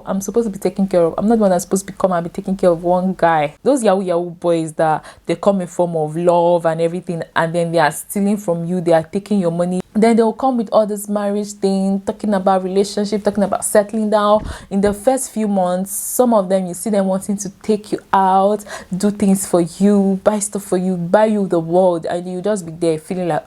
I'm supposed to be taken care of. I'm not the one that's supposed to come and be taking care of one guy. Those yahoo boys that they come in form of love and everything, and then they are stealing from you, they are taking your money. Then they'll come with all this marriage thing, talking about relationship, talking about settling down. In the first few months, some of them, you see them wanting to take you out, do things for you, buy stuff for you, buy you the world, and you just be there feeling like,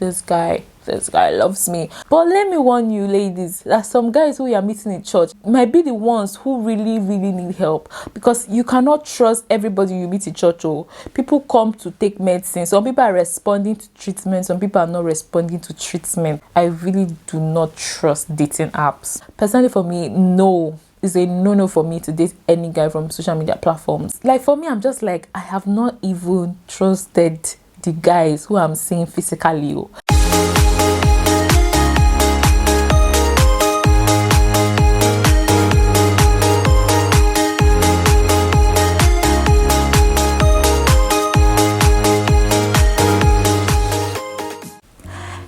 this guy loves me. But let me warn you, ladies, that some guys who you are meeting in church might be the ones who really need help, because you cannot trust everybody you meet in church. People come to take medicine. Some people are responding to treatment, some people are not responding to treatment. I really do not trust dating apps. Personally, for me, no. It's a no for me to date any guy from social media platforms. Like, for me, I'm just like, I have not even trusted the guys who I'm seeing physically.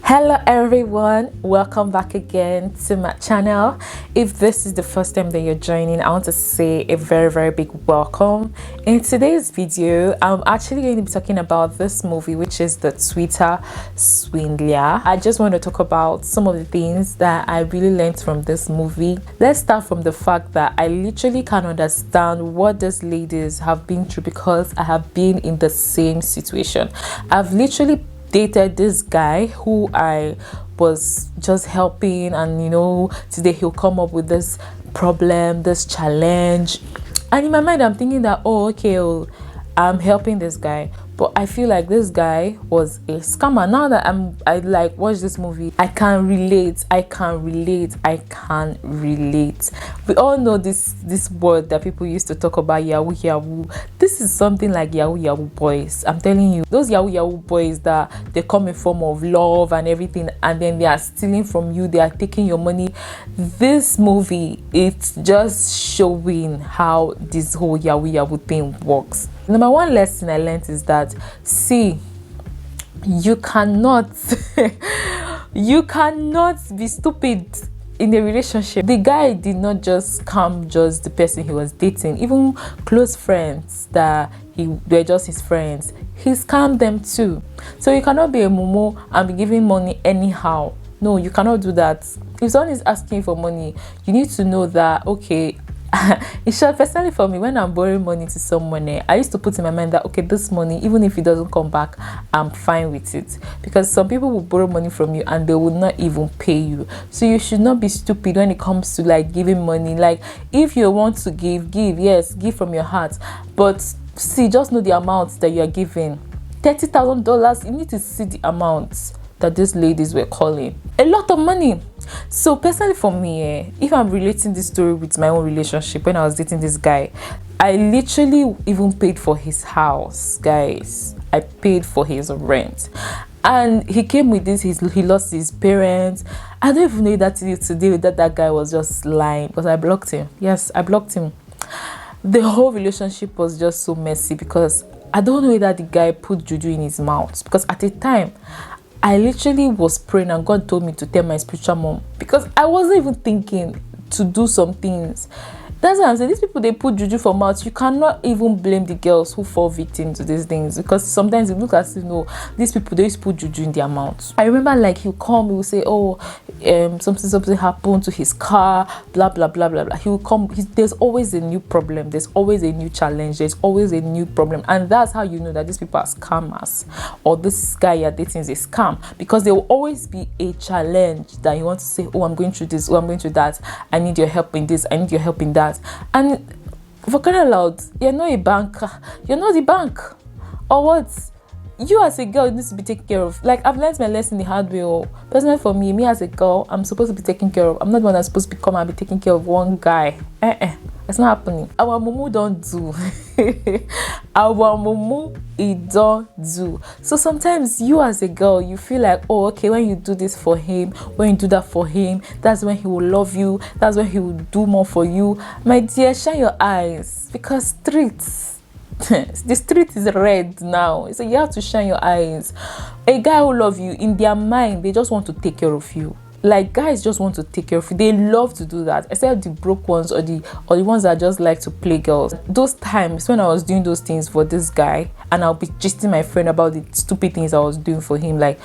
Hello everyone, welcome back again to my channel. If this is the first time that you're joining, I want to say a very big welcome. In today's video, I'm actually going to be talking about this movie, which is the Tinder Swindler. I just want to talk about some of the things that I really learned from this movie. Let's start from the fact that I literally can understand what these ladies have been through, because I have been in the same situation. I've literally dated this guy who I was just helping, and today he'll come up with this problem, this challenge, and in my mind I'm thinking that, I'm helping this guy, but I feel like this guy was a scammer. Now that I like watch this movie, I can relate. We all know this word that people used to talk about, yahoo. This is something like yahoo boys. I'm telling you, those yahoo boys that they come in form of love and everything, and then they are stealing from you, they are taking your money. This movie, it's just showing how this whole yahoo thing works. Number one lesson I learned is that, see, you cannot be stupid in a relationship. The guy did not just scam just the person he was dating, even close friends that were just his friends, he scammed them too. So you cannot be a mumu and be giving money anyhow. No, you cannot do that. If someone is asking for money, you need to know that, okay, it's short. Personally, for me, when I'm borrowing money to someone, I used to put in my mind that, okay, this money, even if it doesn't come back, I'm fine with it. Because some people will borrow money from you and they will not even pay you. So you should not be stupid when it comes to like giving money. Like, if you want to give, yes, give from your heart, but see, just know the amount that you are giving. $30,000, you need to see the amount that these ladies were calling. A lot of money. So personally, for me, if I'm relating this story with my own relationship, when I was dating this guy, I literally even paid for his house, guys. I paid for his rent, and he came with this. He lost his parents. I don't even know that today that guy was just lying, because I blocked him. Yes, I blocked him. The whole relationship was just so messy, because I don't know whether the guy put juju in his mouth, because at the time I literally was praying and God told me to tell my spiritual mom, because I wasn't even thinking to do some things. That's why I'm saying, these people, they put juju for mouth. You cannot even blame the girls who fall victim to these things, because sometimes it looks as if, these people, they used to put juju in their mouth. I remember, like, he'll come, he will say, something happened to his car, blah blah blah blah blah. He will come, there's always a new problem, there's always a new challenge, there's always a new problem, and that's how you know that these people are scammers, or this guy you're dating is a scam, because there will always be a challenge that you want to say, I'm going through this, I'm going through that, I need your help in this, I need your help in that. And for crying out loud, you're not a banker, you're not the bank, or what? You as a girl need to be taken care of. Like, I've learned my lesson the hard way. Personally, for me as a girl, I'm supposed to be taken care of. I'm not the one that's supposed to come and be taking care of one guy. It's not happening. Our mumu don't do. Our mumu, it don't do. So sometimes you as a girl, you feel like, when you do this for him, when you do that for him, that's when he will love you, that's when he will do more for you. My dear, shine your eyes, because the street is red now. So you have to shine your eyes. A guy who loves you, in their mind, they just want to take care of you. Like, guys just want to take care of you. They love to do that, except the broke ones, or the ones that just like to play girls. Those times when I was doing those things for this guy, and I'll be gisting my friend about the stupid things I was doing for him, like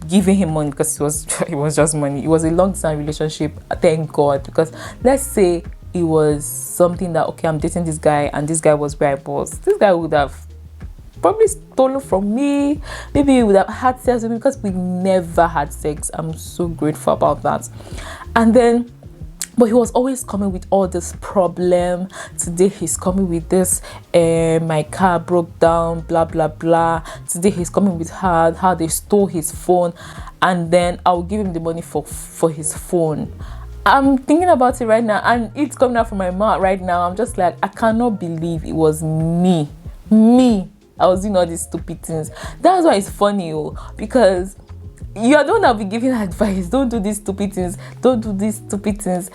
giving him money, because it was just money. It was a long time relationship, thank God, because let's say it was something that, okay, I'm dating this guy and this guy was where I was, this guy would have probably stolen from me. Maybe we would have had sex with me, because we never had sex. I'm so grateful about that. And then, but he was always coming with all this problem. Today he's coming with this, my car broke down, blah blah blah. Today he's coming with how they stole his phone, and then I'll give him the money for his phone. I'm thinking about it right now, and it's coming out from my mouth right now. I'm just like, I cannot believe it was me. I was doing all these stupid things. That's why it's funny, because you are the one that will be giving advice. Don't do these stupid things. Don't do these stupid things.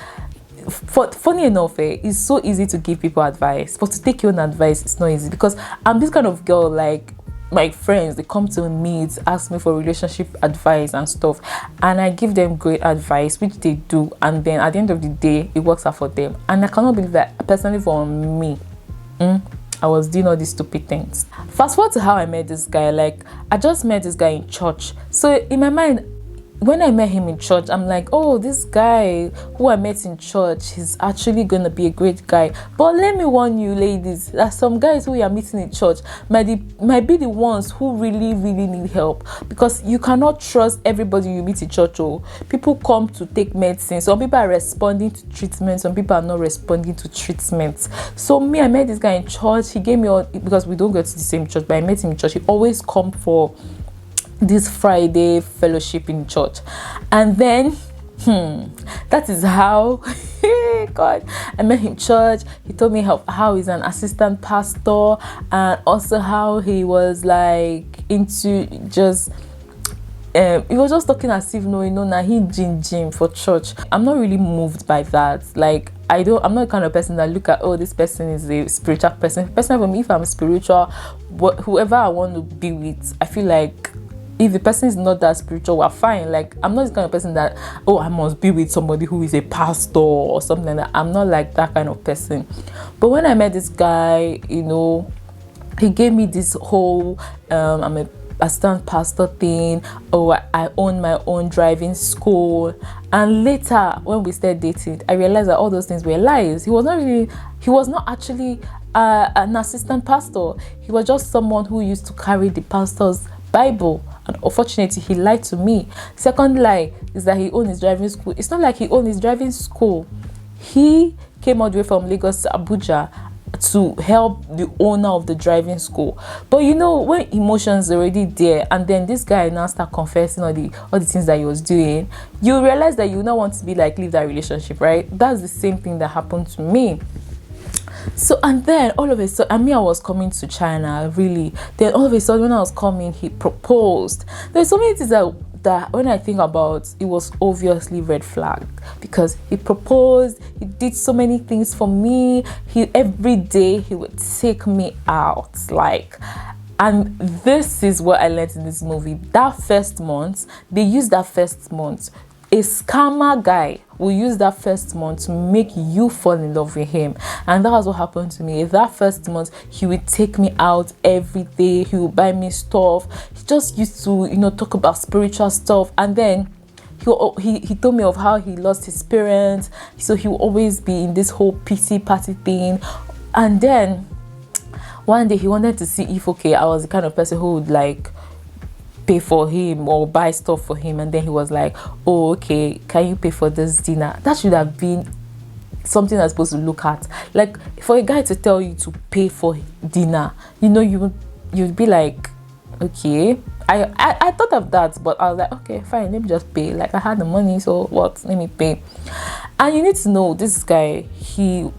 Funny enough, it's so easy to give people advice, but to take your own advice, it's not easy, because I'm this kind of girl. Like, my friends, they come to me to ask me for relationship advice and stuff, and I give them great advice, which they do, and then at the end of the day, it works out for them. And I cannot believe that, personally, for me, I was doing all these stupid things. Fast forward to how I met this guy. Like, I just met this guy in church. So in my mind, when I met him in church, I'm like, oh, this guy who I met in church, he's actually gonna be a great guy. But let me warn you, ladies, that some guys who you are meeting in church might be the ones who really need help, because you cannot trust everybody you meet in church. People come to take medicine. Some people are responding to treatment, some people are not responding to treatment. So me, I met this guy in church. He gave me all, because we don't go to the same church, but I met him in church. He always come for this Friday fellowship in church, and then that is how God, I met him in church. He told me how he's an assistant pastor, and also how he was like into just he was just talking as if now he gym for church. I'm not really moved by that. Like, I'm not the kind of person that look at, oh, this person is a spiritual person. Personally, for me, if I'm spiritual, whoever I want to be with, I feel like if the person is not that spiritual, we're fine. Like, I'm not the kind of person that, oh, I must be with somebody who is a pastor or something like that. I'm not like that kind of person. But when I met this guy, he gave me this whole I'm a assistant pastor thing. Oh, I own my own driving school. And later, when we started dating, I realized that all those things were lies. He was not actually an assistant pastor. He was just someone who used to carry the pastor's Bible, and unfortunately he lied to me. Second lie is that he owned his driving school. It's not like he owned his driving school. He came all the way from Lagos to Abuja to help the owner of the driving school. But when emotions are already there, and then this guy now start confessing all the things that he was doing, you realize that you not want to be like, leave that relationship, right? That's the same thing that happened to me. So, and then all of a sudden, I was coming to China, really. Then all of a sudden, when I was coming, he proposed. There's so many things that when I think about, it was obviously red flag, because he proposed. He did so many things for me. Every day he would take me out, like. And this is what I learned in this movie. That first month, they used that first month. A scammer guy will use that first month to make you fall in love with him. And that was what happened to me. That first month, he would take me out every day. He would buy me stuff. He just used to, talk about spiritual stuff. And then he told me of how he lost his parents. So he will always be in this whole pity party thing. And then one day he wanted to see if, I was the kind of person who would like pay for him or buy stuff for him. And then he was like, oh, okay, can you pay for this dinner? That should have been something that's supposed to look at. Like, for a guy to tell you to pay for dinner, you'd be like, okay. I thought of that, but I was like, okay, fine, let me just pay. Like, I had the money, so what? Let me pay. And you need to know, this guy, he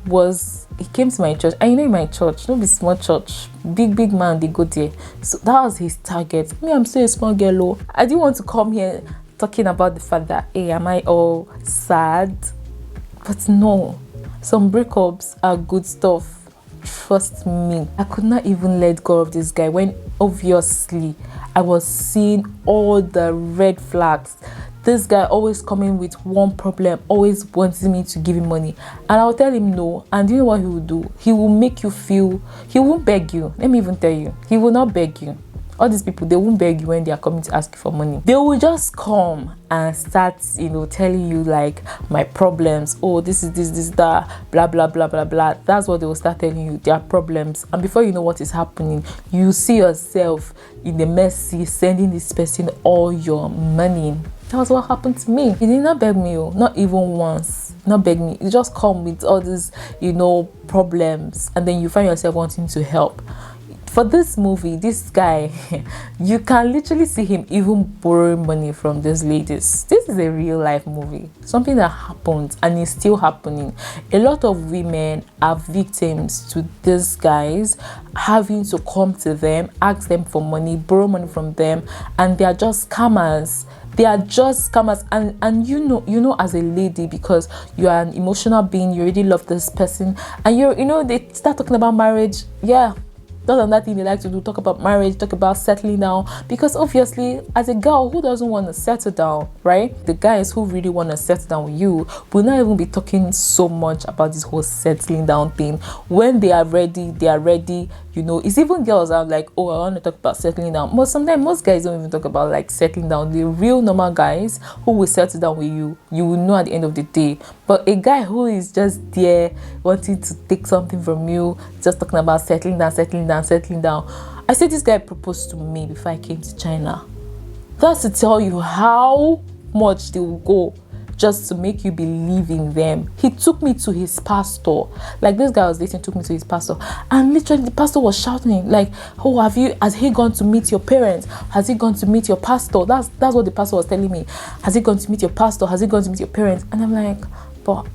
came to my church, and in my church, not be small church, big man, they go there. So that was his target. Me, I'm still a small girl. I didn't want to come here talking about the fact that, hey, am I all sad? But no, some breakups are good stuff. Trust me. I could not even let go of this guy when obviously I was seeing all the red flags. this guy always coming with one problem, always wanting me to give him money, and I'll tell him no. And you know what he will do? He will make you feel, he won't beg you. Let me even tell you, he will not beg you. All these people, they won't beg you when they are coming to ask you for money. They will just come and start, telling you like my problems. Oh, this is this, that, blah, blah, blah, blah, blah. That's what they will start telling you, their problems. And before you know what is happening, you see yourself in the mercy sending this person all your money. That was what happened to me. He did not beg me, not even once. Not beg me. You just come with all these, problems, and then you find yourself wanting to help. For this movie, this guy, you can literally see him even borrowing money from these ladies. This is a real life movie, something that happened and is still happening. A lot of women are victims to these guys having to come to them, ask them for money, borrow money from them, and they are just scammers. They are just scammers. And you know as a lady, because you are an emotional being, you already love this person, and they start talking about marriage. Yeah, that's another thing they like to do, talk about marriage, talk about settling down, because obviously as a girl, who doesn't want to settle down, right? The guys who really want to settle down with you will not even be talking so much about this whole settling down thing. When they are ready, it's even girls are like, oh, I want to talk about settling down. But sometimes most guys don't even talk about like settling down. The real normal guys who will settle down with you will know at the end of the day. But a guy who is just there wanting to take something from you, just talking about settling down. I said this guy proposed to me before I came to China. That's to tell you how much they will go just to make you believe in them. He took me to his pastor. Like, this guy I was dating took me to his pastor, and literally the pastor was shouting like, oh, has he gone to meet your parents? Has he gone to meet your pastor? That's what the pastor was telling me. Has he gone to meet your pastor? Has he gone to meet your parents? And I'm like, but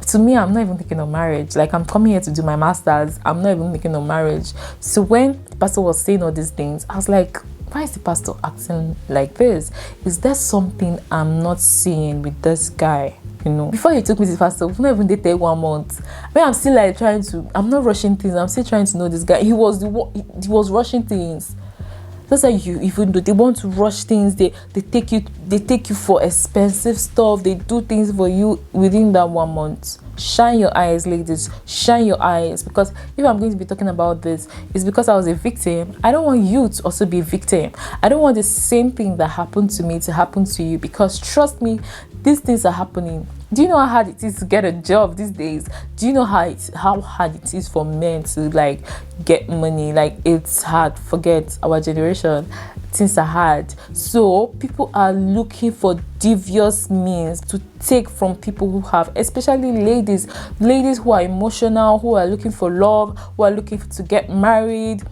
to me, I'm not even thinking of marriage. Like, I'm coming here to do my master's. I'm not even thinking of marriage. So when the pastor was saying all these things, I was like, why is the pastor acting like this? Is there something I'm not seeing with this guy? Before he took me to the pastor, we've not even dated 1 month. But I'm still like I'm not rushing things. I'm still trying to know this guy. He was rushing things. That's like, even though they want to rush things, they take you for expensive stuff. They do things for you within that 1 month. Shine your eyes, ladies. Shine your eyes. Because if I'm going to be talking about this, it's because I was a victim. I don't want you to also be a victim. I don't want the same thing that happened to me to happen to you. Because trust me, these things are happening. Do you know how hard it is to get a job these days? Do you know how hard it is for men to like get money? Like, it's hard. Forget our generation. Things are hard. So people are looking for devious means to take from people who have, especially ladies who are emotional, who are looking for love, who are looking to get married.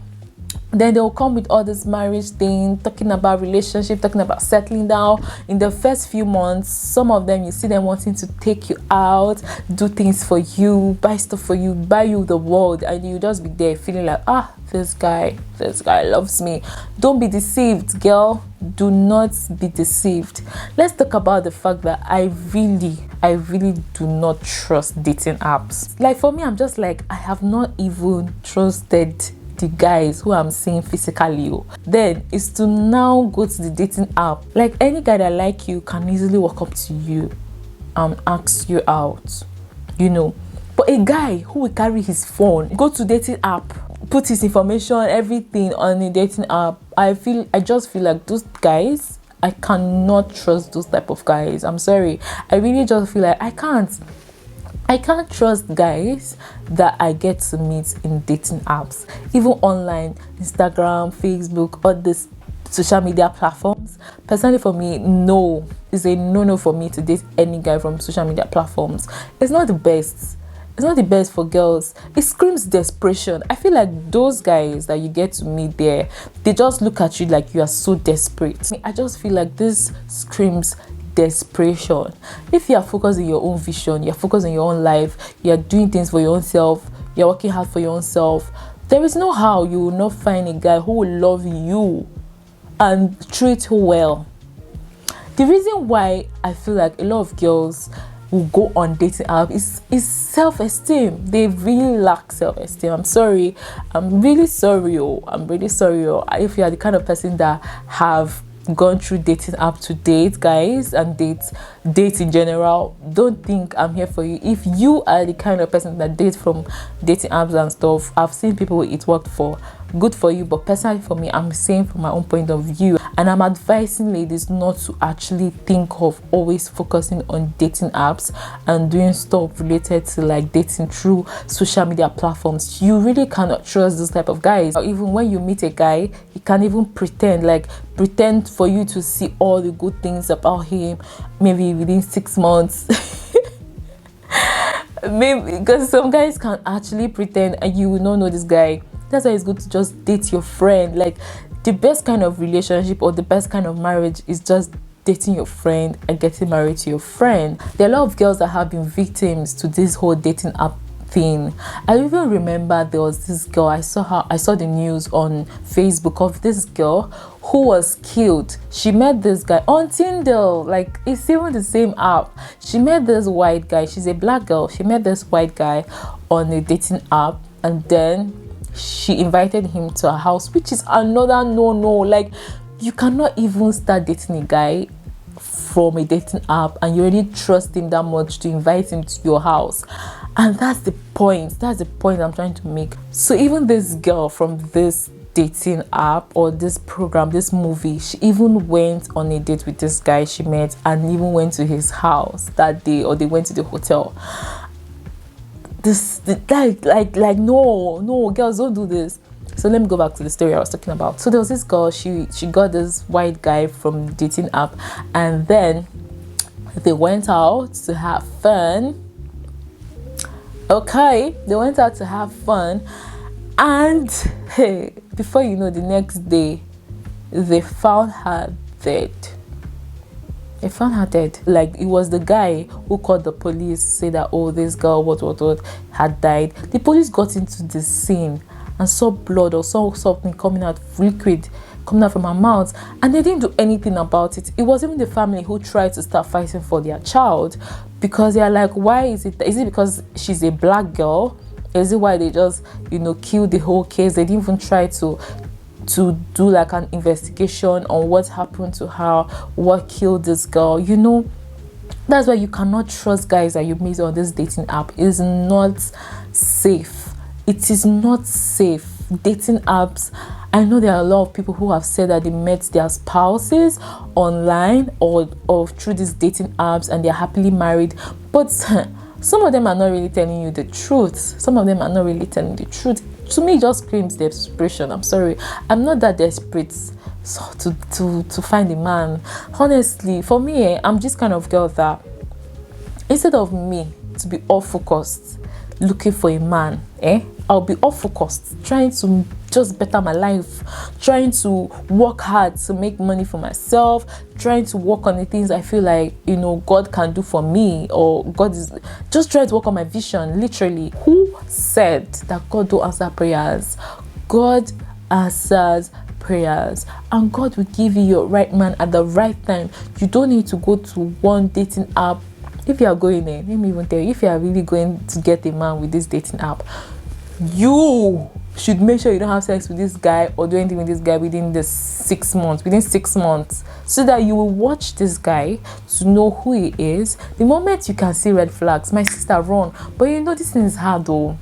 Then they'll come with all this marriage thing, talking about relationship, talking about settling down. In the first few months, some of them, you see them wanting to take you out, do things for you, buy stuff for you, buy you the world, and you just be there feeling like, this guy loves me. Don't be deceived, girl. Do not be deceived. Let's talk about the fact that I really do not trust dating apps. Like, for me, I'm just like, I have not even trusted the guys who I'm seeing physically. Then it's to now go to the dating app. Like, any guy that like you can easily walk up to you and ask you out, But a guy who will carry his phone, go to dating app, put his information, everything on the dating app, I just feel like those guys, I cannot trust those type of guys. I'm sorry. I really just feel like I can't trust guys that I get to meet in dating apps, even online, Instagram, Facebook, all these social media platforms. Personally, for me, no, it's a no for me to date any guy from social media platforms. It's not the best. It's not the best for girls. It screams desperation. I feel like those guys that you get to meet there, they just look at you like you are so desperate. I just feel like this screams desperation. If you are focused on your own vision, you're focused on your own life, you're doing things for your own self, you're working hard for your own self, there is no how you will not find a guy who will love you and treat you well. The reason why I feel like a lot of girls will go on dating app is self-esteem. They really lack self-esteem. I'm sorry. I'm really sorry. If you are the kind of person that have gone through dating app to date, guys, and date in general, don't think I'm here for you. If you are the kind of person that dates from dating apps and stuff, I've seen people it worked for, good for you. But personally for me, I'm saying from my own point of view, and I'm advising ladies not to actually think of always focusing on dating apps and doing stuff related to like dating through social media platforms. You really cannot trust this type of guys. Or even when you meet a guy, he can even pretend for you to see all the good things about him, maybe within 6 months. Maybe because some guys can actually pretend and you will not know this guy. That's why it's good to just date your friend. Like, the best kind of relationship or the best kind of marriage is just dating your friend and getting married to your friend. There are a lot of girls that have been victims to this whole dating app thing. I even remember there was this girl, I saw the news on Facebook of this girl who was killed. She met this guy on Tinder, like it's even the same app. She met this white guy, she's a black girl, she met this white guy on a dating app, and then she invited him to her house, which is another no. Like, you cannot even start dating a guy from a dating app and you already trust him that much to invite him to your house. And that's the point I'm trying to make. So even this girl from this dating app or this program, this movie, she even went on a date with this guy she met and even went to his house that day, or they went to the hotel. No, girls, don't do this. So let me go back to the story I was talking about. So there was this girl, she got this white guy from dating app, and then they went out to have fun. Okay, they went out to have fun, and hey, before you know, the next day they found her dead. They found her dead. Like, it was the guy who called the police to say that, oh, this girl what had died. The police got into the scene and saw blood or saw something coming out, liquid coming out from her mouth, and they didn't do anything about it. It was even the family who tried to start fighting for their child, because they are like, why is it because she's a black girl? Is it why they just killed the whole case? They didn't even try to do like an investigation on what happened to her, what killed this girl. That's why you cannot trust guys that you meet on this dating app. It is not safe. It is not safe. Dating apps, I know there are a lot of people who have said that they met their spouses online or through these dating apps and they're happily married, but some of them are not really telling you the truth. To me, it just screams desperation. I'm sorry, I'm not that desperate to find a man. Honestly, for me, I'm just kind of girl that instead of me to be all focused looking for a man, I'll be all focused trying to just better my life, trying to work hard to make money for myself, trying to work on the things I feel like God can do for me, or God is just trying to work on my vision. Literally, who said that God don't answer prayers? God answers prayers, and God will give you your right man at the right time. You don't need to go to one dating app. If you are going there, let me even tell you, if you are really going to get a man with this dating app, you should make sure you don't have sex with this guy or do anything with this guy within 6 months, so that you will watch this guy to know who he is. The moment you can see red flags, my sister, run. But this thing is hard though.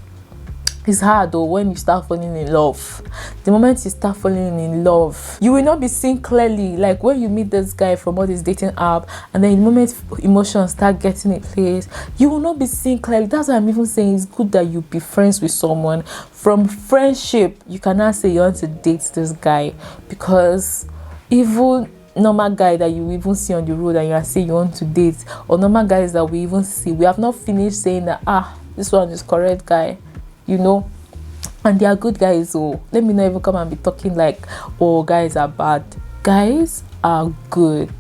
It's hard though when you start falling in love. The moment you start falling in love, you will not be seeing clearly. Like when you meet this guy from all this dating app, and then the moment emotions start getting in place, you will not be seeing clearly. That's why I'm even saying it's good that you be friends with someone. From friendship, you cannot say you want to date this guy, because even normal guy that you even see on the road and you are saying you want to date, or normal guys that we even see, we have not finished saying that this one is correct guy, and they are good guys. So let me not even come and be talking like, oh, guys are bad. Guys are good.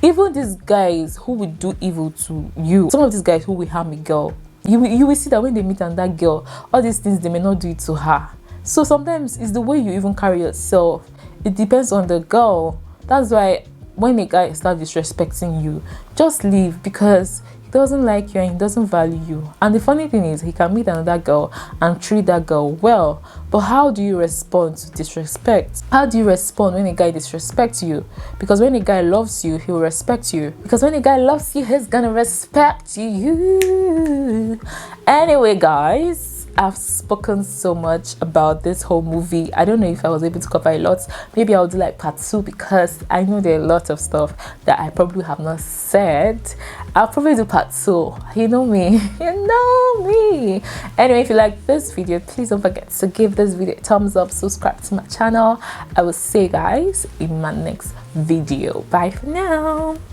Even these guys who will do evil to you, some of these guys who will harm a girl, you will see that when they meet another girl, all these things, they may not do it to her. So sometimes it's the way you even carry yourself. It depends on the girl. That's why when a guy starts disrespecting you, just leave, because doesn't like you and he doesn't value you. And the funny thing is, he can meet another girl and treat that girl well. But how do you respond to disrespect? How do you respond when a guy disrespects you? Because when a guy loves you, he'll respect you. Because when a guy loves you, he's gonna respect you. Anyway, guys, I've spoken so much about this whole movie. I don't know if I was able to cover a lot. Maybe I'll do like part 2, because I know there are a lot of stuff that I probably have not said. I'll probably do part 2. You know me. You know me. Anyway, if you like this video, please don't forget to give this video a thumbs up, subscribe to my channel. I will see you guys in my next video. Bye for now.